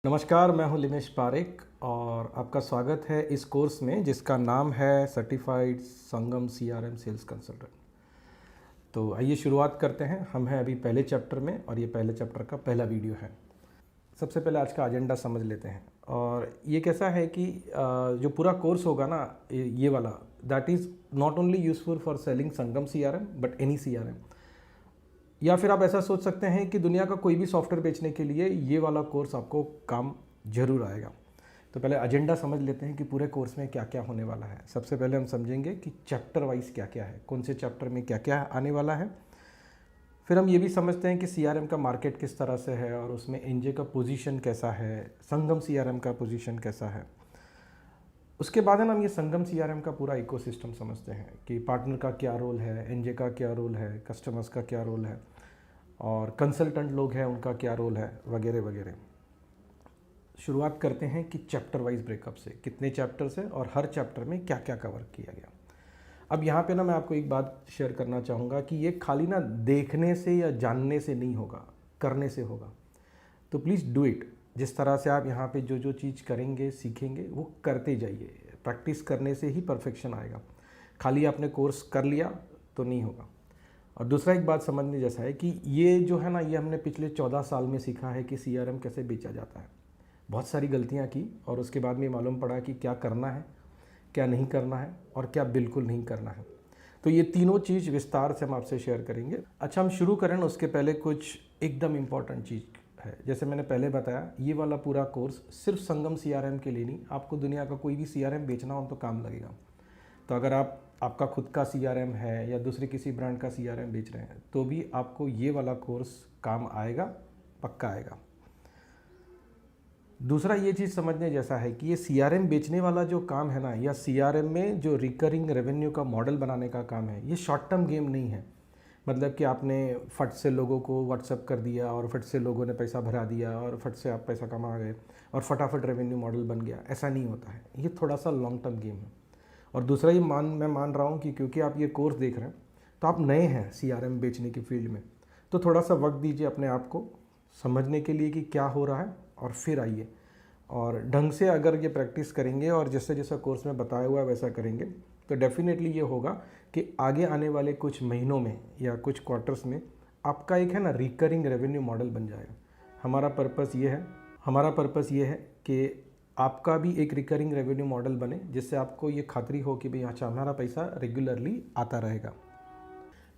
नमस्कार, मैं हूं लिमेश पारेख और आपका स्वागत है इस कोर्स में जिसका नाम है सर्टिफाइड संगम सीआरएम सेल्स कंसल्टेंट। तो आइए शुरुआत करते हैं। हम हैं अभी पहले चैप्टर में और ये पहले चैप्टर का पहला वीडियो है। सबसे पहले आज का एजेंडा समझ लेते हैं। और ये कैसा है कि जो पूरा कोर्स होगा ना, ये वाला, that is not only useful for selling Sangam CRM but any CRM. या फिर आप ऐसा सोच सकते हैं कि दुनिया का कोई भी सॉफ्टवेयर बेचने के लिए ये वाला कोर्स आपको काम जरूर आएगा। तो पहले एजेंडा समझ लेते हैं कि पूरे कोर्स में क्या क्या होने वाला है। सबसे पहले हम समझेंगे कि चैप्टर वाइज क्या क्या है, कौन से चैप्टर में क्या क्या आने वाला है। फिर हम ये भी समझते हैं कि सीआरएम का मार्केट किस तरह से है और उसमें एनजे का पोजीशन कैसा है, संगम सीआरएम का पोजीशन कैसा है। उसके बाद है ना, हम ये संगम सीआरएम का पूरा इकोसिस्टम समझते हैं कि पार्टनर का क्या रोल है, एनजे का क्या रोल है, कस्टमर्स का क्या रोल है और कंसल्टेंट लोग हैं उनका क्या रोल है, वगैरह वगैरह। शुरुआत करते हैं कि चैप्टर वाइज ब्रेकअप से, कितने चैप्टर्स हैं और हर चैप्टर में क्या क्या कवर किया गया। अब यहाँ पे ना मैं आपको एक बात शेयर करना चाहूँगा कि ये खाली ना देखने से या जानने से नहीं होगा, करने से होगा। तो प्लीज़ डू इट। जिस तरह से आप यहाँ पे जो जो चीज़ करेंगे, सीखेंगे, वो करते जाइए। प्रैक्टिस करने से ही परफेक्शन आएगा। खाली आपने कोर्स कर लिया तो नहीं होगा। और दूसरा एक बात समझने जैसा है कि ये जो है ना, ये हमने पिछले 14 साल में सीखा है कि सीआरएम कैसे बेचा जाता है। बहुत सारी गलतियाँ की और उसके बाद में मालूम पड़ा कि क्या करना है, क्या नहीं करना है और क्या बिल्कुल नहीं करना है। तो ये तीनों चीज़ विस्तार से हम आपसे शेयर करेंगे। अच्छा, हम शुरू करें उसके पहले कुछ एकदम इम्पॉर्टेंट चीज़ है। जैसे मैंने पहले बताया, ये वाला पूरा कोर्स सिर्फ संगम सीआरएम के लिए नहीं, आपको दुनिया का कोई भी सीआरएम बेचना हो तो काम लगेगा। तो अगर आपका खुद का सीआरएम है या दूसरे किसी ब्रांड का सीआरएम बेच रहे हैं तो भी आपको ये वाला कोर्स काम आएगा, पक्का आएगा। दूसरा ये चीज़ समझने जैसा है कि ये सीआरएम बेचने वाला जो काम है ना, या सीआरएम में जो रिकरिंग रेवेन्यू का मॉडल बनाने का काम है, ये शॉर्ट टर्म गेम नहीं है। मतलब कि आपने फट से लोगों को व्हाट्सअप कर दिया और फट से लोगों ने पैसा भरा दिया और फट से आप पैसा कमा गए और फटाफट रेवेन्यू मॉडल बन गया, ऐसा नहीं होता है। ये थोड़ा सा लॉन्ग टर्म गेम है। और दूसरा ये मैं मान रहा हूँ कि क्योंकि आप ये कोर्स देख रहे हैं तो आप नए हैं सीआरएम बेचने की फील्ड में, तो थोड़ा सा वक्त दीजिए अपने आप को समझने के लिए कि क्या हो रहा है और फिर आइए। और ढंग से अगर ये प्रैक्टिस करेंगे और जैसे जैसा कोर्स में बताया हुआ है वैसा करेंगे तो डेफिनेटली ये होगा कि आगे आने वाले कुछ महीनों में या कुछ क्वार्टर्स में आपका एक है ना रिकरिंग रेवेन्यू मॉडल बन जाएगा। हमारा पर्पस ये है कि आपका भी एक रिकरिंग रेवेन्यू मॉडल बने, जिससे आपको ये खातरी हो कि भाई अच्छा हमारा पैसा रेगुलरली आता रहेगा।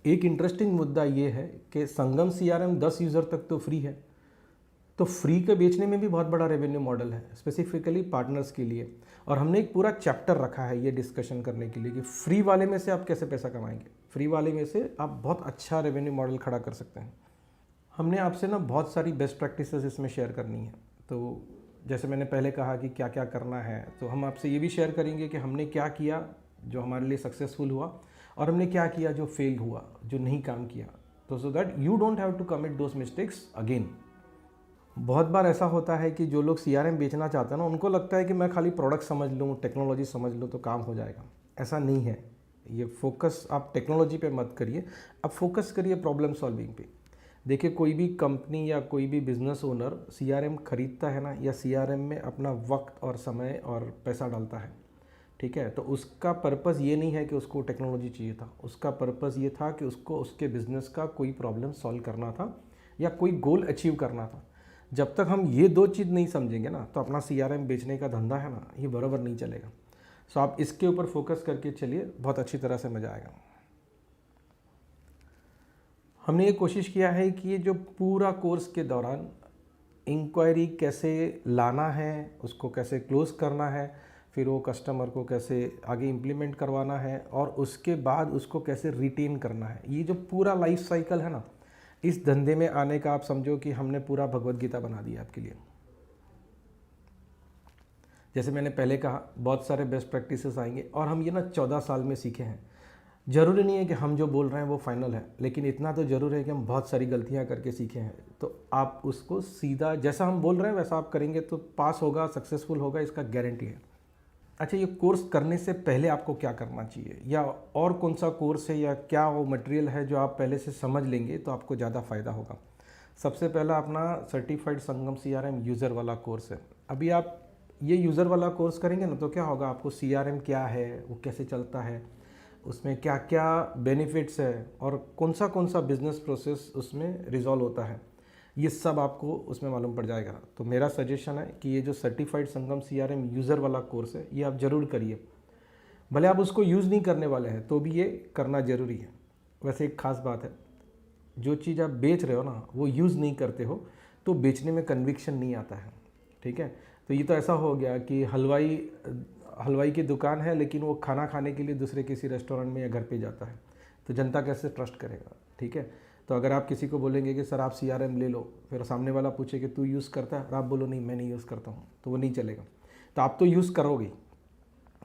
एक इंटरेस्टिंग मुद्दा ये है कि संगम सीआरएम 10 यूज़र तक तो फ्री है, तो फ्री के बेचने में भी बहुत बड़ा रेवेन्यू मॉडल है स्पेसिफिकली पार्टनर्स के लिए। और हमने एक पूरा चैप्टर रखा है ये डिस्कशन करने के लिए कि फ्री वाले में से आप कैसे पैसा कमाएंगे, फ्री वाले में से आप बहुत अच्छा रेवेन्यू मॉडल खड़ा कर सकते हैं। हमने आपसे ना बहुत सारी बेस्ट प्रैक्टिसेस इसमें शेयर करनी है। तो जैसे मैंने पहले कहा कि क्या क्या करना है, तो हम आपसे ये भी शेयर करेंगे कि हमने क्या किया जो हमारे लिए सक्सेसफुल हुआ और हमने क्या किया जो फेल हुआ, जो नहीं काम किया, तो so that you don't have to commit those mistakes again. बहुत बार ऐसा होता है कि जो लोग सीआरएम बेचना चाहते हैं ना, उनको लगता है कि मैं खाली प्रोडक्ट समझ लूँ, टेक्नोलॉजी समझ लूँ तो काम हो जाएगा। ऐसा नहीं है। ये फोकस आप टेक्नोलॉजी पे मत करिए, आप फोकस करिए प्रॉब्लम सॉल्विंग पे। देखिए, कोई भी कंपनी या कोई भी बिजनेस ओनर सीआरएम खरीदता है ना, या सीआरएम में अपना वक्त और समय और पैसा डालता है, ठीक है, तो उसका पर्पज़ ये नहीं है कि उसको टेक्नोलॉजी चाहिए था। उसका पर्पज़ ये था कि उसको उसके बिज़नेस का कोई प्रॉब्लम सॉल्व करना था या कोई गोल अचीव करना था। जब तक हम ये दो चीज़ नहीं समझेंगे ना, तो अपना सीआरएम बेचने का धंधा है ना, ये बराबर नहीं चलेगा। सो आप इसके ऊपर फोकस करके चलिए, बहुत अच्छी तरह से मज़ा आएगा। हमने ये कोशिश किया है कि ये जो पूरा कोर्स के दौरान इंक्वायरी कैसे लाना है, उसको कैसे क्लोज़ करना है, फिर वो कस्टमर को कैसे आगे इम्प्लीमेंट करवाना है और उसके बाद उसको कैसे रिटेन करना है, ये जो पूरा लाइफ साइकिल है ना, इस धंधे में आने का आप समझो कि हमने पूरा भगवत गीता बना दिया आपके लिए। जैसे मैंने पहले कहा, बहुत सारे बेस्ट प्रैक्टिसेस आएंगे और हम ये ना 14 साल में सीखे हैं। ज़रूरी नहीं है कि हम जो बोल रहे हैं वो फाइनल है, लेकिन इतना तो ज़रूर है कि हम बहुत सारी गलतियां करके सीखे हैं। तो आप उसको सीधा जैसा हम बोल रहे हैं वैसा आप करेंगे तो पास होगा, सक्सेसफुल होगा, इसका गारंटी है। अच्छा, ये कोर्स करने से पहले आपको क्या करना चाहिए, या और कौन सा कोर्स है या क्या वो मटेरियल है जो आप पहले से समझ लेंगे तो आपको ज़्यादा फ़ायदा होगा। सबसे पहला अपना सर्टिफाइड संगम सीआरएम यूज़र वाला कोर्स है। अभी आप ये यूज़र वाला कोर्स करेंगे ना तो क्या होगा, आपको सीआरएम क्या है, वो कैसे चलता है, उसमें क्या क्या बेनिफिट्स है और कौन सा बिजनेस प्रोसेस उसमें रिजॉल्व होता है, ये सब आपको उसमें मालूम पड़ जाएगा। तो मेरा सजेशन है कि ये जो सर्टिफाइड संगम सीआरएम यूज़र वाला कोर्स है ये आप ज़रूर करिए। भले आप उसको यूज़ नहीं करने वाले हैं तो भी ये करना ज़रूरी है। वैसे एक ख़ास बात है, जो चीज़ आप बेच रहे हो ना वो यूज़ नहीं करते हो तो बेचने में कन्विक्शन नहीं आता है। ठीक है, तो ये तो ऐसा हो गया कि हलवाई की दुकान है लेकिन वो खाना खाने के लिए दूसरे किसी रेस्टोरेंट में या घर पे जाता है, तो जनता कैसे ट्रस्ट करेगा। ठीक है, तो अगर आप किसी को बोलेंगे कि सर आप सीआरएम ले लो, फिर सामने वाला पूछे कि तू यूज़ करता है और आप बोलो नहीं मैं नहीं यूज़ करता हूँ, तो वो नहीं चलेगा। तो आप तो यूज़ करोगे,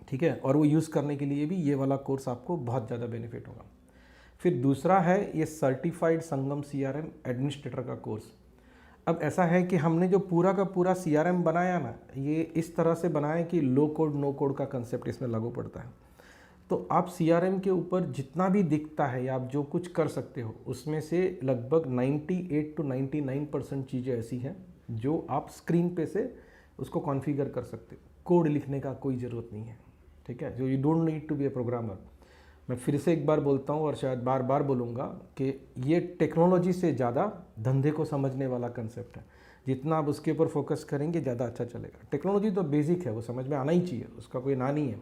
ठीक है, और वो यूज़ करने के लिए भी ये वाला कोर्स आपको बहुत ज़्यादा बेनिफिट होगा। फिर दूसरा है ये सर्टिफाइड संगम सीआरएम एडमिनिस्ट्रेटर का कोर्स। अब ऐसा है कि हमने जो पूरा का पूरा सीआरएम बनाया ना, ये इस तरह से बनाया कि लो कोड नो कोड का कंसेप्ट इसमें लागू पड़ता है। तो आप सीआरएम के ऊपर जितना भी दिखता है या आप जो कुछ कर सकते हो उसमें से लगभग 98 to 99% चीज़ें ऐसी हैं जो आप स्क्रीन पे से उसको कॉन्फ़िगर कर सकते हो। कोड लिखने का कोई ज़रूरत नहीं है। ठीक है, जो you don't need to be a programmer. मैं फिर से एक बार बोलता हूँ और शायद बार बार बोलूँगा कि ये टेक्नोलॉजी से ज़्यादा धंधे को समझने वाला कंसेप्ट है। जितना आप उसके ऊपर फोकस करेंगे ज़्यादा अच्छा चलेगा। टेक्नोलॉजी तो बेसिक है, वो समझ में आना ही चाहिए, उसका कोई ना नहीं है,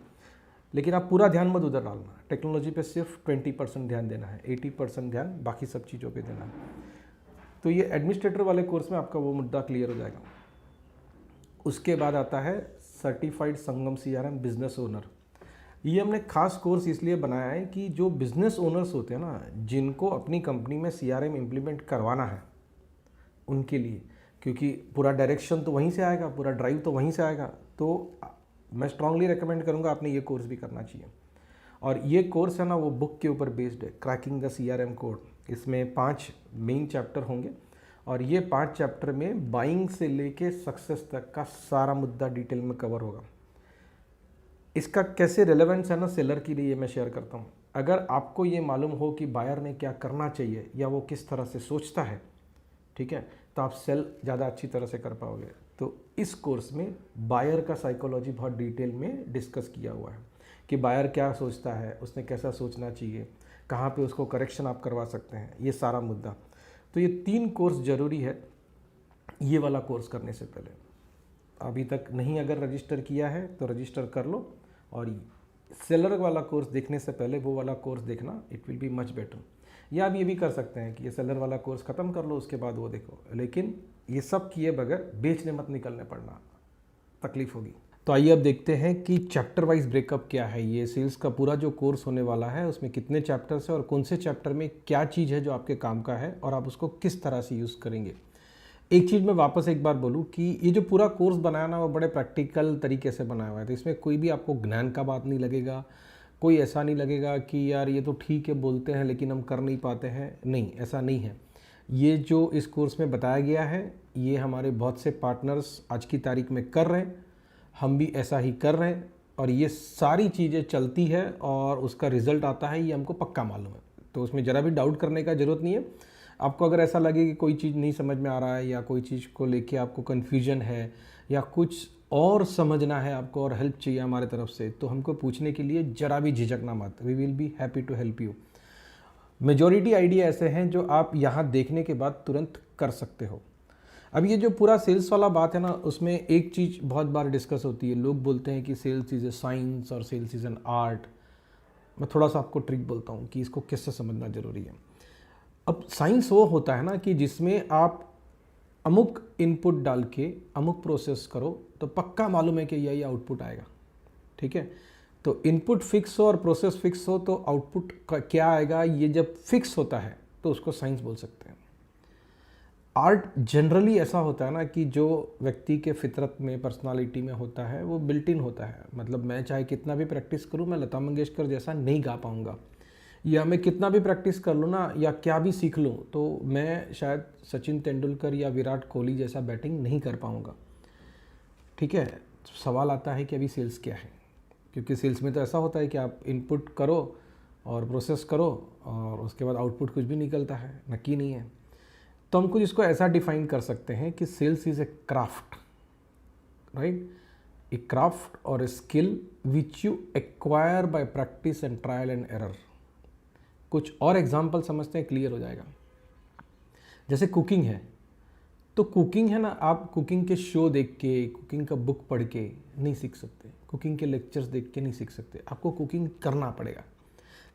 लेकिन आप पूरा ध्यान मत उधर डालना। टेक्नोलॉजी पे सिर्फ 20% ध्यान देना है, 80% ध्यान बाकी सब चीज़ों पे देना है। तो ये एडमिनिस्ट्रेटर वाले कोर्स में आपका वो मुद्दा क्लियर हो जाएगा। उसके बाद आता है सर्टिफाइड संगम सीआरएम बिजनेस ओनर। ये हमने खास कोर्स इसलिए बनाया है कि जो बिजनेस ओनर्स होते हैं ना, जिनको अपनी कंपनी में सीआरएम इम्प्लीमेंट करवाना है उनके लिए, क्योंकि पूरा डायरेक्शन तो वहीं से आएगा, पूरा ड्राइव तो वहीं से आएगा, तो मैं स्ट्रांगली रेकमेंड करूंगा आपने ये कोर्स भी करना चाहिए। और ये कोर्स है ना वो बुक के ऊपर बेस्ड है, क्रैकिंग द सीआरएम कोड। इसमें 5 मेन चैप्टर होंगे और ये 5 चैप्टर में बाइंग से लेके सक्सेस तक का सारा मुद्दा डिटेल में कवर होगा। इसका कैसे रेलेवेंस है ना सेलर के लिए मैं शेयर करता हूँ। अगर आपको ये मालूम हो कि बायर ने क्या करना चाहिए या वो किस तरह से सोचता है, ठीक है, तो आप सेल ज़्यादा अच्छी तरह से कर पाओगे। तो इस कोर्स में बायर का साइकोलॉजी बहुत डिटेल में डिस्कस किया हुआ है कि बायर क्या सोचता है, उसने कैसा सोचना चाहिए, कहाँ पे उसको करेक्शन आप करवा सकते हैं, ये सारा मुद्दा। तो ये 3 कोर्स ज़रूरी है ये वाला कोर्स करने से पहले। अभी तक नहीं अगर रजिस्टर किया है तो रजिस्टर कर लो, और सेलर वाला कोर्स देखने से पहले वो वाला कोर्स देखना, it will be much better. या आप ये भी कर सकते हैं कि ये सेलर वाला कोर्स ख़त्म कर लो उसके बाद वो देखो, लेकिन ये सब किए बगैर बेचने मत निकलने पड़ना, तकलीफ होगी। तो आइए अब देखते हैं कि चैप्टर वाइज ब्रेकअप क्या है। ये सेल्स का पूरा जो कोर्स होने वाला है उसमें कितने चैप्टर्स है और कौन से चैप्टर में क्या चीज़ है जो आपके काम का है और आप उसको किस तरह से यूज़ करेंगे। एक चीज़ मैं वापस एक बार बोलूँ कि ये जो पूरा कोर्स बनाया ना वो बड़े प्रैक्टिकल तरीके से बनाया हुआ है, तो इसमें कोई भी आपको ज्ञान का बात नहीं लगेगा, कोई ऐसा नहीं लगेगा कि यार ये तो ठीक है बोलते हैं लेकिन हम कर नहीं पाते हैं, नहीं, ऐसा नहीं है। ये जो इस कोर्स में बताया गया है ये हमारे बहुत से पार्टनर्स आज की तारीख में कर रहे हैं, हम भी ऐसा ही कर रहे हैं, और ये सारी चीज़ें चलती है और उसका रिज़ल्ट आता है, ये हमको पक्का मालूम है। तो उसमें ज़रा भी डाउट करने का ज़रूरत नहीं है। आपको अगर ऐसा लगे कि कोई चीज़ नहीं समझ में आ रहा है या कोई चीज़ को लेके आपको कन्फ्यूजन है या कुछ और समझना है आपको और हेल्प चाहिए हमारे तरफ से, तो हमको पूछने के लिए ज़रा भी झिझकना मत, we will be happy to help you. Majority idea ऐसे हैं जो आप यहाँ देखने के बाद तुरंत कर सकते हो। अब ये जो पूरा सेल्स वाला बात है ना, उसमें एक चीज़ बहुत बार डिस्कस होती है, लोग बोलते हैं कि सेल्स इज़ ए साइंस और सेल्स इज़ एन आर्ट। मैं थोड़ा सा आपको ट्रिक बोलता हूँ कि इसको किससे समझना ज़रूरी है। अब साइंस वो होता है ना कि जिसमें आप अमुक इनपुट डाल के अमुक प्रोसेस करो तो पक्का मालूम है कि यही आउटपुट आएगा। ठीक है, तो इनपुट फिक्स हो और प्रोसेस फिक्स हो तो आउटपुट का क्या आएगा, ये जब फिक्स होता है तो उसको साइंस बोल सकते हैं। आर्ट जनरली ऐसा होता है ना कि जो व्यक्ति के फितरत में, पर्सनालिटी में होता है वो बिल्ट इन होता है। मतलब मैं चाहे कितना भी प्रैक्टिस करूँ, मैं लता मंगेशकर जैसा नहीं गा पाऊँगा, या मैं कितना भी प्रैक्टिस कर लूँ ना या क्या भी सीख लूँ तो मैं शायद सचिन तेंदुलकर या विराट कोहली जैसा बैटिंग नहीं कर पाऊँगा। ठीक है, तो सवाल आता है कि अभी सेल्स क्या है, क्योंकि सेल्स में तो ऐसा होता है कि आप इनपुट करो और प्रोसेस करो और उसके बाद आउटपुट कुछ भी निकलता है, नक्की नहीं है। तो हम कुछ इसको ऐसा डिफाइन कर सकते हैं कि sales is a craft, right, a craft और a skill which you acquire by practice and trial and error. कुछ और एग्जाम्पल समझते हैं, क्लियर हो जाएगा। जैसे कुकिंग है, तो कुकिंग है ना, आप कुकिंग के शो देख के, कुकिंग का बुक पढ़ के नहीं सीख सकते, कुकिंग के लेक्चर्स देख के नहीं सीख सकते, आपको कुकिंग करना पड़ेगा।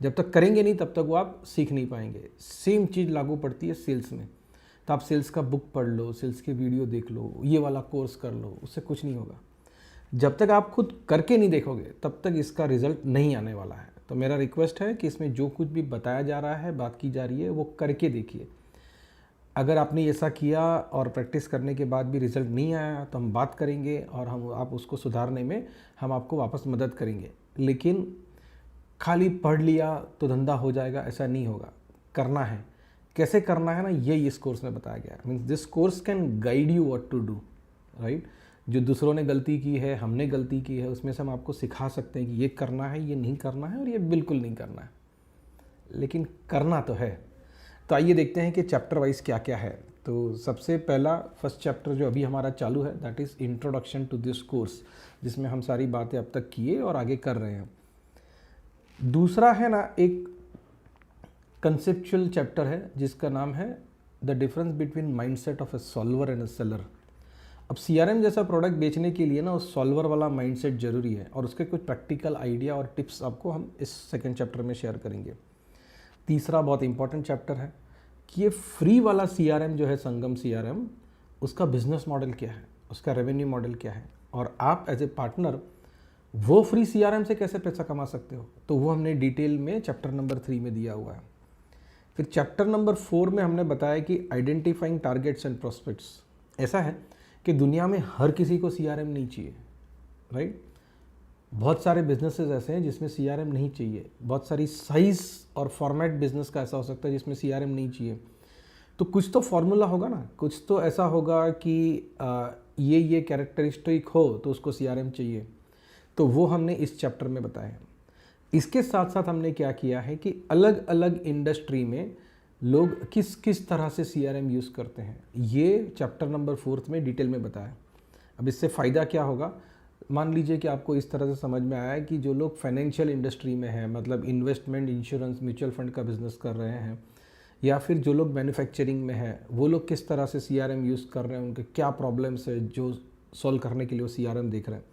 जब तक करेंगे नहीं तब तक वो आप सीख नहीं पाएंगे। सेम चीज़ लागू पड़ती है सेल्स में। तो आप सेल्स का बुक पढ़ लो, सेल्स की वीडियो देख लो, ये वाला कोर्स कर लो, उससे कुछ नहीं होगा। जब तक आप खुद करके नहीं देखोगे तब तक इसका रिजल्ट नहीं आने वाला है। तो मेरा रिक्वेस्ट है कि इसमें जो कुछ भी बताया जा रहा है, बात की जा रही है, वो करके देखिए। अगर आपने ऐसा किया और प्रैक्टिस करने के बाद भी रिजल्ट नहीं आया तो हम बात करेंगे और आप उसको सुधारने में हम आपको वापस मदद करेंगे। लेकिन खाली पढ़ लिया तो धंधा हो जाएगा, ऐसा नहीं होगा। करना है, कैसे करना है ना, ये इस कोर्स में बताया गया है। Means this course can guide you what to do, right. जो दूसरों ने गलती की है, हमने गलती की है, उसमें से हम आपको सिखा सकते हैं कि ये करना है, ये नहीं करना है और ये बिल्कुल नहीं करना है, लेकिन करना तो है। तो आइए देखते हैं कि चैप्टर वाइज क्या क्या है। तो सबसे पहला फर्स्ट चैप्टर जो अभी हमारा चालू है, that is introduction to this course, जिसमें हम सारी बातें अब तक किए और आगे कर रहे हैं। दूसरा है ना, एक कंसेप्चुअल चैप्टर है जिसका नाम है the difference between mindset of A solver and A seller. अब सीआरएम जैसा प्रोडक्ट बेचने के लिए ना उस सॉल्वर वाला माइंडसेट जरूरी है, और उसके कुछ प्रैक्टिकल आइडिया और टिप्स आपको हम इस सेकंड चैप्टर में शेयर करेंगे। तीसरा बहुत इंपॉर्टेंट चैप्टर है कि ये फ्री वाला सीआरएम जो है, संगम सीआरएम, उसका बिजनेस मॉडल क्या है, उसका रेवेन्यू मॉडल क्या है, और आप एज ए पार्टनर वो फ्री सीआरएम से कैसे पैसा कमा सकते हो। तो वो हमने डिटेल में चैप्टर नंबर 3 में दिया हुआ है। फिर चैप्टर नंबर 4 में हमने बताया कि आइडेंटिफाइंग टारगेट्स एंड प्रोस्पेक्ट्स। ऐसा है कि दुनिया में हर किसी को सीआरएम नहीं चाहिए, राइट। बहुत सारे बिजनेसेस ऐसे हैं जिसमें सीआरएम नहीं चाहिए, बहुत सारी साइज और फॉर्मेट बिजनेस का ऐसा हो सकता है जिसमें सीआरएम नहीं चाहिए। तो कुछ तो फॉर्मूला होगा ना, कुछ तो ऐसा होगा कि ये कैरेक्टरिस्टिक हो तो उसको सीआरएम चाहिए। तो वो हमने इस चैप्टर में बताया। इसके साथ साथ हमने क्या किया है कि अलग अलग इंडस्ट्री में लोग किस किस तरह से सीआरएम यूज़ करते हैं, ये चैप्टर नंबर 4 में डिटेल में बताया। अब इससे फ़ायदा क्या होगा, मान लीजिए कि आपको इस तरह से समझ में आया है कि जो लोग फाइनेंशियल इंडस्ट्री में हैं, मतलब इन्वेस्टमेंट, इंश्योरेंस, म्यूचुअल फंड का बिजनेस कर रहे हैं, या फिर जो लोग मैन्युफैक्चरिंग में हैं, वो लोग किस तरह से सीआरएम यूज़ कर रहे हैं, उनके क्या प्रॉब्लम्स है जो सॉल्व करने के लिए वो सीआरएम देख रहे हैं।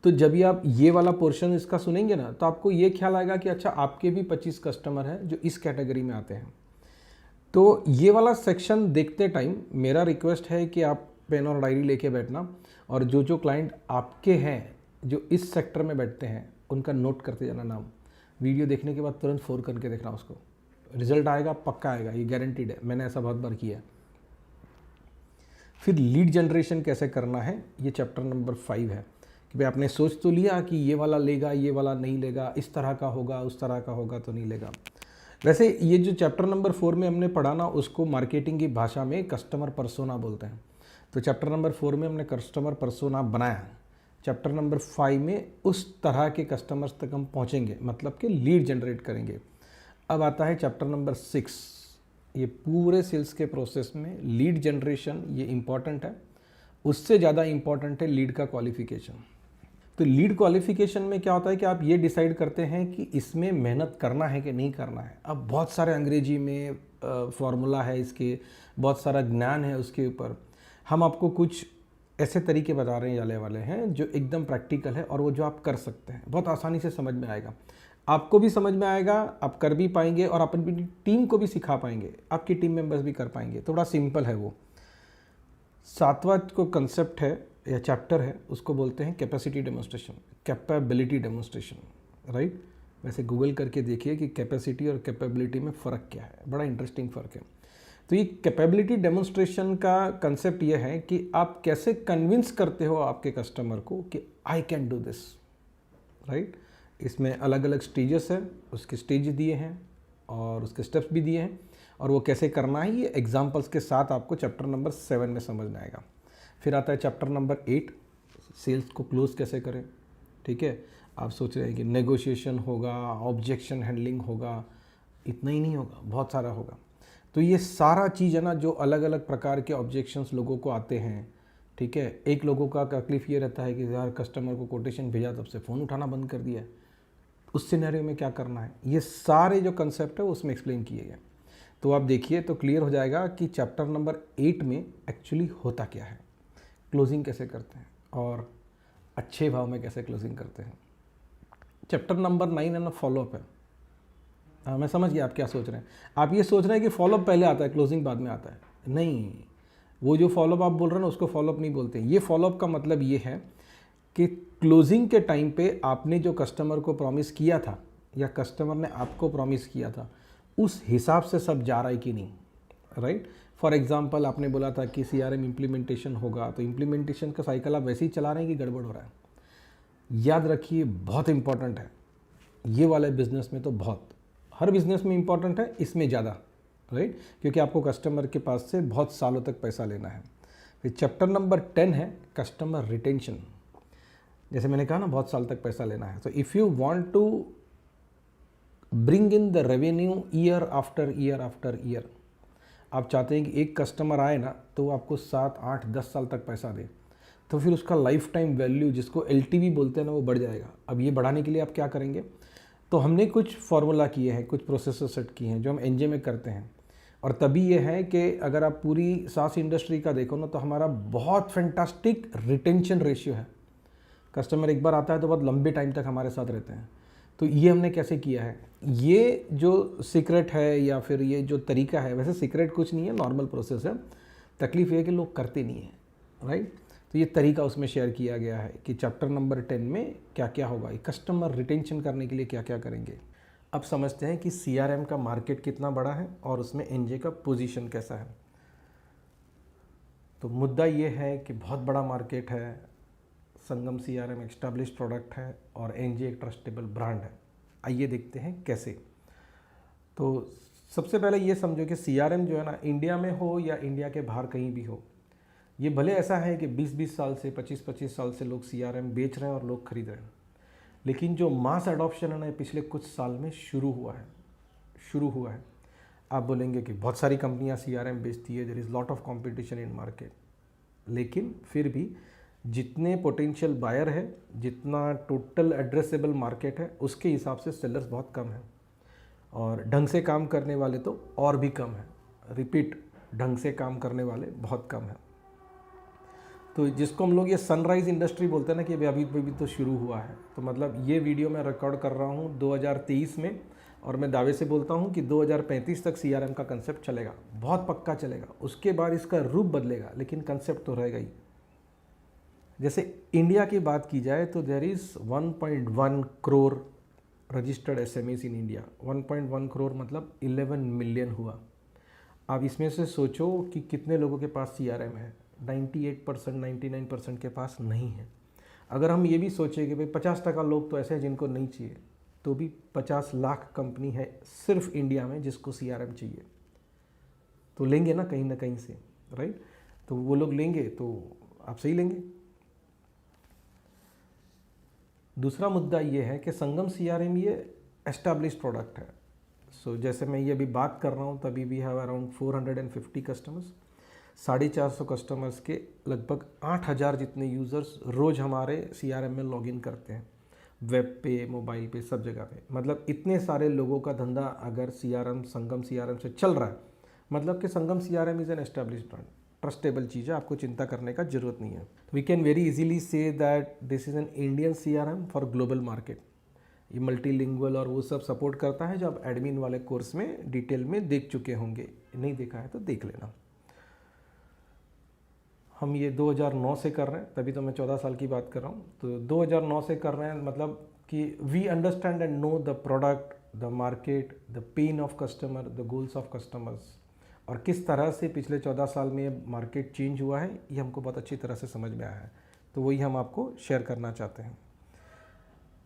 तो जब भी आप ये वाला पोर्शन इसका सुनेंगे ना, तो आपको ये ख्याल आएगा कि अच्छा, आपके भी 25 कस्टमर हैं जो इस कैटेगरी में आते हैं। तो ये वाला सेक्शन देखते टाइम मेरा रिक्वेस्ट है कि आप पेन और डायरी लेके बैठना, और जो जो क्लाइंट आपके हैं जो इस सेक्टर में बैठते हैं उनका नोट करते जाना नाम। वीडियो देखने के बाद तुरंत फ़ोन करके देखना उसको, रिजल्ट आएगा, पक्का आएगा, ये गारंटीड है, मैंने ऐसा बहुत बार किया है। फिर लीड जनरेशन कैसे करना है, ये चैप्टर नंबर 5 है कि भाई आपने सोच तो लिया कि ये वाला लेगा, ये वाला नहीं लेगा, इस तरह का होगा, उस तरह का होगा तो नहीं लेगा। वैसे ये जो चैप्टर नंबर 4 में हमने पढ़ा ना, उसको मार्केटिंग की भाषा में कस्टमर पर्सोना बोलते हैं। तो चैप्टर नंबर 4 में हमने कस्टमर पर्सोना बनाया, चैप्टर नंबर 5 में उस तरह के कस्टमर्स तक हम पहुंचेंगे, मतलब कि लीड जनरेट करेंगे। अब आता है चैप्टर नंबर 6। ये पूरे सेल्स के प्रोसेस में लीड जनरेशन ये इम्पॉर्टेंट है, उससे ज़्यादा इम्पॉर्टेंट है लीड का क्वालिफिकेशन। तो लीड क्वालिफिकेशन में क्या होता है कि आप ये डिसाइड करते हैं कि इसमें मेहनत करना है कि नहीं करना है। अब बहुत सारे अंग्रेजी में फॉर्मूला है इसके, बहुत सारा ज्ञान है उसके ऊपर। हम आपको कुछ ऐसे तरीके बता रहे जाने वाले हैं जो एकदम प्रैक्टिकल है, और वो जो आप कर सकते हैं, बहुत आसानी से समझ में आएगा, आपको भी समझ में आएगा, आप कर भी पाएंगे और अपनी टीम को भी सिखा पाएंगे, आपकी टीम मेंबर्स भी कर पाएंगे। थोड़ा सिंपल है वो। 7वां को कंसेप्ट है या चैप्टर है, उसको बोलते हैं capacity demonstration, capability demonstration, right. वैसे गूगल करके देखिए कि कैपेसिटी और कैपेबिलिटी में फ़र्क क्या है, बड़ा इंटरेस्टिंग फ़र्क है। तो ये कैपेबिलिटी डेमोन्स्ट्रेशन का कंसेप्ट ये है कि आप कैसे कन्विंस करते हो आपके कस्टमर को कि I can do this, right. इसमें अलग अलग स्टेजेस है, उसके स्टेज दिए हैं और उसके स्टेप्स भी दिए हैं, और वो कैसे करना है ये एग्जाम्पल्स के साथ आपको चैप्टर नंबर 7 में समझ में आएगा। फिर आता है चैप्टर नंबर 8, सेल्स को क्लोज कैसे करें, ठीक है। आप सोच रहे हैं कि नेगोशिएशन होगा, ऑब्जेक्शन हैंडलिंग होगा, इतना ही नहीं होगा, बहुत सारा होगा। तो ये सारा चीज़ है ना, जो अलग अलग प्रकार के ऑब्जेक्शंस लोगों को आते हैं, ठीक है। एक लोगों का तकलीफ़ ये रहता है कि यार कस्टमर को कोटेशन भेजा तब से फ़ोन उठाना बंद कर दिया है, उस सिनेरियो में क्या करना है, ये सारे जो कंसेप्ट है उसमें एक्सप्लेन किए गए। तो आप देखिए तो क्लियर हो जाएगा कि चैप्टर नंबर 8 में एक्चुअली होता क्या है, क्लोजिंग कैसे करते हैं और अच्छे भाव में कैसे क्लोजिंग करते हैं। चैप्टर नंबर 9 है ना, फॉलोअप है। हाँ, मैं समझ गया आप क्या सोच रहे हैं। आप ये सोच रहे हैं कि फॉलोअप पहले आता है क्लोजिंग बाद में आता है, नहीं, वो जो फॉलोअप आप बोल रहे हैं ना उसको फॉलोअप नहीं बोलते। ये फॉलोअप का मतलब ये है कि क्लोजिंग के टाइम पे आपने जो कस्टमर को प्रॉमिस किया था या कस्टमर ने आपको प्रॉमिस किया था उस हिसाब से सब जा रहा है कि नहीं, राइट। फॉर एग्जांपल आपने बोला था कि CRM इम्प्लीमेंटेशन होगा, तो इम्प्लीमेंटेशन का साइकिल आप वैसे ही चला रहे हैं कि गड़बड़ हो रहा है। याद रखिए, बहुत इंपॉर्टेंट है ये वाले बिजनेस में, तो बहुत, हर बिजनेस में इंपॉर्टेंट है, इसमें ज़्यादा, राइट, क्योंकि आपको कस्टमर के पास से बहुत सालों तक पैसा लेना है। फिर चैप्टर नंबर 10 है कस्टमर रिटेंशन। जैसे मैंने कहा ना, बहुत साल तक पैसा लेना है। तो if you want to bring in the revenue year after year after year, आप चाहते हैं कि एक कस्टमर आए ना तो आपको 7, 8, 10 साल तक पैसा दे, तो फिर उसका लाइफ टाइम वैल्यू, जिसको LTV बोलते हैं ना, वो बढ़ जाएगा। अब ये बढ़ाने के लिए आप क्या करेंगे, तो हमने कुछ फार्मूला किए हैं, कुछ प्रोसेसर सेट किए हैं जो हम NJ में करते हैं। और तभी ये है कि अगर आप पूरी SaaS इंडस्ट्री का देखो ना, तो हमारा बहुत फैंटास्टिक रिटेंशन रेशियो है। कस्टमर एक बार आता है तो बहुत लंबे टाइम तक हमारे साथ रहते हैं। तो ये हमने कैसे किया है, ये जो सीक्रेट है या फिर ये जो तरीका है, वैसे सीक्रेट कुछ नहीं है, नॉर्मल प्रोसेस है। तकलीफ ये है कि लोग करते नहीं हैं, राइट। तो ये तरीका उसमें शेयर किया गया है कि चैप्टर नंबर 10 में क्या क्या होगा, कस्टमर रिटेंशन करने के लिए क्या क्या करेंगे। अब समझते हैं कि CRM का मार्केट कितना बड़ा है और उसमें NJ का पोजीशन कैसा है। तो मुद्दा ये है कि बहुत बड़ा मार्केट है, संगम CRM एस्टैब्लिश प्रोडक्ट है और NJ एक ट्रस्टेबल ब्रांड है। आइए देखते हैं कैसे। तो सबसे पहले ये समझो कि CRM जो है ना, इंडिया में हो या इंडिया के बाहर कहीं भी हो, ये भले ऐसा है कि 20-20 साल से 25-25 साल से लोग CRM बेच रहे हैं और लोग खरीद रहे हैं, लेकिन जो मास एडॉप्शन है ना, पिछले कुछ साल में शुरू हुआ है। आप बोलेंगे कि बहुत सारी कंपनियां CRM बेचती है, there is lot of competition in market, लेकिन फिर भी जितने पोटेंशियल बायर है, जितना टोटल एड्रेसेबल मार्केट है, उसके हिसाब से सेलर्स बहुत कम है और ढंग से काम करने वाले तो और भी कम है। रिपीट, ढंग से काम करने वाले बहुत कम है। तो जिसको हम लोग ये सनराइज़ इंडस्ट्री बोलते हैं ना, कि अभी तो शुरू हुआ है। तो मतलब ये वीडियो मैं रिकॉर्ड कर रहा हूँ 2023 में, और मैं दावे से बोलता हूँ कि 2035 तक CRM का कंसेप्ट चलेगा, बहुत पक्का चलेगा। उसके बाद इसका रूप बदलेगा, लेकिन कंसेप्ट तो रहेगा ही। जैसे इंडिया की बात की जाए तो there is 1.1 crore registered SMEs in India. 1.1 crore मतलब 11 मिलियन हुआ। आप इसमें से सोचो कि कितने लोगों के पास CRM है। 98%, 99% के पास नहीं है। अगर हम ये भी सोचें कि भाई 50% लोग तो ऐसे हैं जिनको नहीं चाहिए, तो भी 50 लाख कंपनी है सिर्फ इंडिया में जिसको CRM चाहिए। तो लेंगे ना कहीं से, राइट। तो वो लोग लेंगे तो आप सही लेंगे। दूसरा मुद्दा ये है कि संगम CRM ये एस्टैब्लिश प्रोडक्ट है। सो जैसे मैं ये अभी बात कर रहा हूँ, तभी we have around 450 customers. 450 customers के लगभग 8000 जितने यूज़र्स रोज़ हमारे CRM में लॉगिन करते हैं, वेब पे, मोबाइल पे, सब जगह पे। मतलब इतने सारे लोगों का धंधा अगर संगम CRM से चल रहा है, मतलब कि Sangam CRM is an establish brand, trustable चीज़ है, आपको चिंता करने का ज़रूरत नहीं है। We can very easily say that this is an Indian CRM for global market. ये मल्टीलिंगुअल और वो सब सपोर्ट करता है जो आप एडमिन वाले कोर्स में डिटेल में देख चुके होंगे, नहीं देखा है तो देख लेना। हम ये 2009 से कर रहे हैं, तभी तो मैं 14 साल की बात कर रहा हूँ। तो 2009 से कर रहे हैं, मतलब कि we understand and know the product, the market, the pain of customer, the goals of customers, और किस तरह से पिछले 14 साल में मार्केट चेंज हुआ है, ये हमको बहुत अच्छी तरह से समझ में आया है। तो वही हम आपको शेयर करना चाहते हैं।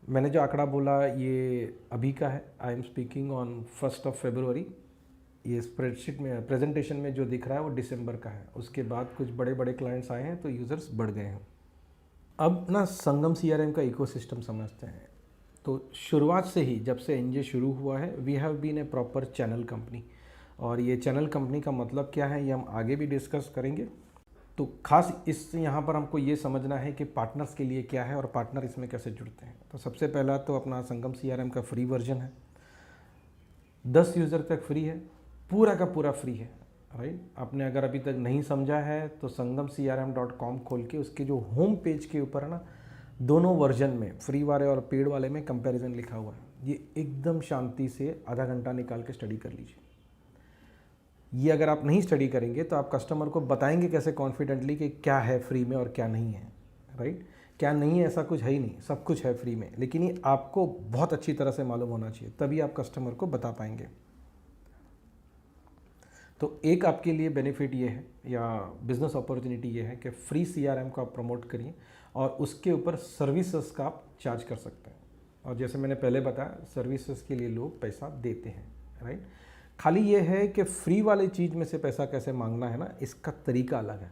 मैंने जो आंकड़ा बोला ये अभी का है, आई एम स्पीकिंग ऑन 1 फरवरी। ये स्प्रेडशीट में, प्रेजेंटेशन में जो दिख रहा है वो दिसंबर का है। उसके बाद कुछ बड़े बड़े क्लाइंट्स आए हैं तो यूज़र्स बढ़ गए हैं। अब ना संगम CRM का इकोसिस्टम समझते हैं। तो शुरुआत से ही, जब से NJ शुरू हुआ है, we have been a proper channel company. और ये चैनल कंपनी का मतलब क्या है ये हम आगे भी डिस्कस करेंगे। तो खास इस यहाँ पर हमको ये समझना है कि पार्टनर्स के लिए क्या है और पार्टनर इसमें कैसे जुड़ते हैं। तो सबसे पहला तो अपना संगम CRM का फ्री वर्जन है, 10 यूज़र तक फ्री है, पूरा का पूरा फ्री है, राइट। आपने अगर अभी तक नहीं समझा है तो sangamcrm.com खोल के उसके जो होम पेज के ऊपर है ना, दोनों वर्जन में, फ्री वाले और पेड वाले में कंपैरिजन लिखा हुआ है। ये एकदम शांति से आधा घंटा निकाल के स्टडी कर लीजिए। ये अगर आप नहीं स्टडी करेंगे तो आप कस्टमर को बताएंगे कैसे कॉन्फिडेंटली कि क्या है फ्री में और क्या नहीं है, राइट। क्या नहीं है ऐसा कुछ है ही नहीं, सब कुछ है फ्री में, लेकिन ये आपको बहुत अच्छी तरह से मालूम होना चाहिए, तभी आप कस्टमर को बता पाएंगे। तो एक आपके लिए बेनिफिट ये है या बिज़नेस अपॉर्चुनिटी ये है कि फ्री CRM को आप प्रमोट करिए और उसके ऊपर सर्विसेज का आप चार्ज कर सकते हैं। और जैसे मैंने पहले बताया, सर्विसेज के लिए लोग पैसा देते हैं, राइट। खाली ये है कि फ्री वाले चीज़ में से पैसा कैसे मांगना है ना, इसका तरीका अलग है।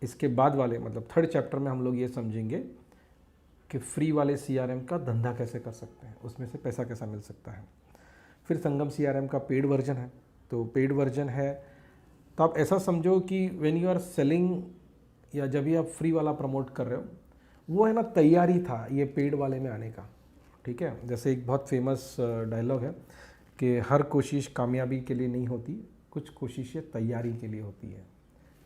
इसके बाद वाले मतलब 3rd चैप्टर में हम लोग ये समझेंगे कि फ्री वाले CRM का धंधा कैसे कर सकते हैं, उसमें से पैसा कैसा मिल सकता है। फिर संगम CRM का पेड वर्जन है। तो पेड वर्जन है तो आप ऐसा समझो कि व्हेन यू आर सेलिंग या जब भी आप फ्री वाला प्रमोट कर रहे हो, वो है ना तैयारी था ये पेड वाले में आने का, ठीक है। जैसे एक बहुत फेमस डायलॉग है कि हर कोशिश कामयाबी के लिए नहीं होती, कुछ कोशिशें तैयारी के लिए होती है।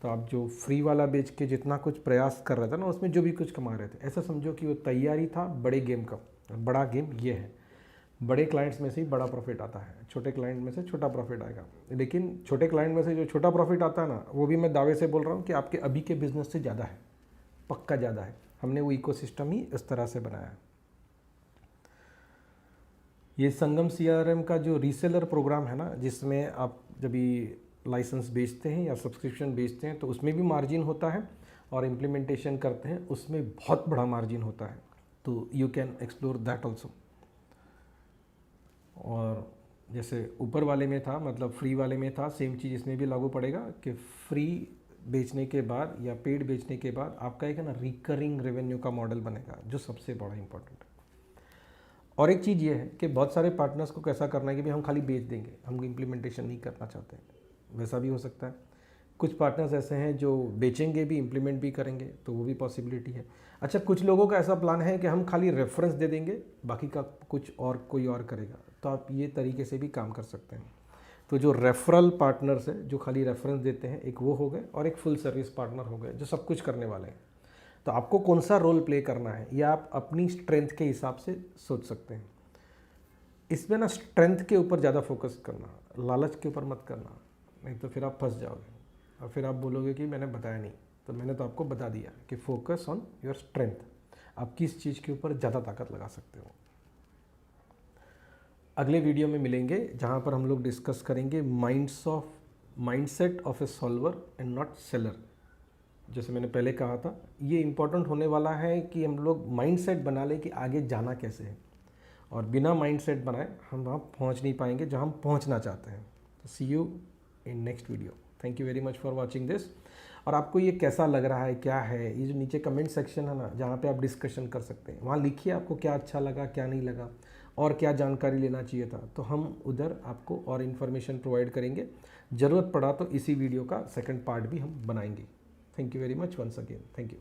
तो आप जो फ्री वाला बेच के जितना कुछ प्रयास कर रहे थे ना, उसमें जो भी कुछ कमा रहे थे, ऐसा समझो कि वो तैयारी था बड़े गेम का। बड़ा गेम ये है, बड़े क्लाइंट्स में से ही बड़ा प्रॉफिट आता है, छोटे क्लाइंट में से छोटा प्रॉफिट आएगा। लेकिन छोटे क्लाइंट में से जो छोटा प्रॉफिट आता है ना, वो भी मैं दावे से बोल रहा हूँ कि आपके अभी के बिजनेस से ज़्यादा है, पक्का ज़्यादा है। हमने वो इकोसिस्टम ही इस तरह से बनाया है। ये संगम CRM का जो रीसेलर प्रोग्राम है ना, जिसमें आप जब भी लाइसेंस बेचते हैं या सब्सक्रिप्शन बेचते हैं तो उसमें भी मार्जिन होता है, और इम्प्लीमेंटेशन करते हैं उसमें बहुत बड़ा मार्जिन होता है। तो you can explore that also. और जैसे ऊपर वाले में था, मतलब फ्री वाले में था, सेम चीज़ इसमें भी लागू पड़ेगा कि फ्री बेचने के बाद या पेड बेचने के बाद आपका एक है ना रिकरिंग रेवेन्यू का मॉडल बनेगा, जो सबसे बड़ा इंपॉर्टेंट है। और एक चीज़ ये है कि बहुत सारे पार्टनर्स को कैसा करना है कि भाई हम खाली बेच देंगे, हम इम्प्लीमेंटेशन नहीं करना चाहते, वैसा भी हो सकता है। कुछ पार्टनर्स ऐसे हैं जो बेचेंगे भी, इम्प्लीमेंट भी करेंगे, तो वो भी पॉसिबिलिटी है। अच्छा, कुछ लोगों का ऐसा प्लान है कि हम खाली रेफरेंस दे देंगे, बाकी का कुछ और कोई और करेगा, तो आप ये तरीके से भी काम कर सकते हैं। तो जो रेफरल पार्टनर्स है, जो खाली रेफरेंस देते हैं, एक वो हो गए, और एक फुल सर्विस पार्टनर हो गए जो सब कुछ करने वाले हैं। तो आपको कौन सा रोल प्ले करना है, या आप अपनी स्ट्रेंथ के हिसाब से सोच सकते हैं। इसमें ना स्ट्रेंथ के ऊपर ज़्यादा फोकस करना, लालच के ऊपर मत करना, नहीं तो फिर आप फंस जाओगे और फिर आप बोलोगे कि मैंने बताया नहीं। तो मैंने तो आपको बता दिया कि फोकस ऑन योर स्ट्रेंथ, आप किस चीज़ के ऊपर ज़्यादा ताकत लगा सकते हो। अगले वीडियो में मिलेंगे जहाँ पर हम लोग डिस्कस करेंगे mindset of A solver and not seller. जैसे मैंने पहले कहा था, ये इम्पोर्टेंट होने वाला है कि हम लोग माइंडसेट बना लें कि आगे जाना कैसे है, और बिना माइंडसेट बनाए हम वहाँ पहुँच नहीं पाएंगे जहाँ हम पहुँचना चाहते हैं। तो see you in next video. Thank you very much for watching this. और आपको ये कैसा लग रहा है, क्या है, ये जो नीचे कमेंट सेक्शन है ना, जहाँ पे आप डिस्कशन कर सकते हैं, वहाँ लिखिए आपको क्या अच्छा लगा, क्या नहीं लगा, और क्या जानकारी लेना चाहिए था। तो हम उधर आपको और इन्फॉर्मेशन प्रोवाइड करेंगे। ज़रूरत पड़ा तो इसी वीडियो का सेकंड पार्ट भी हम बनाएंगे। Thank you very much once again. Thank you.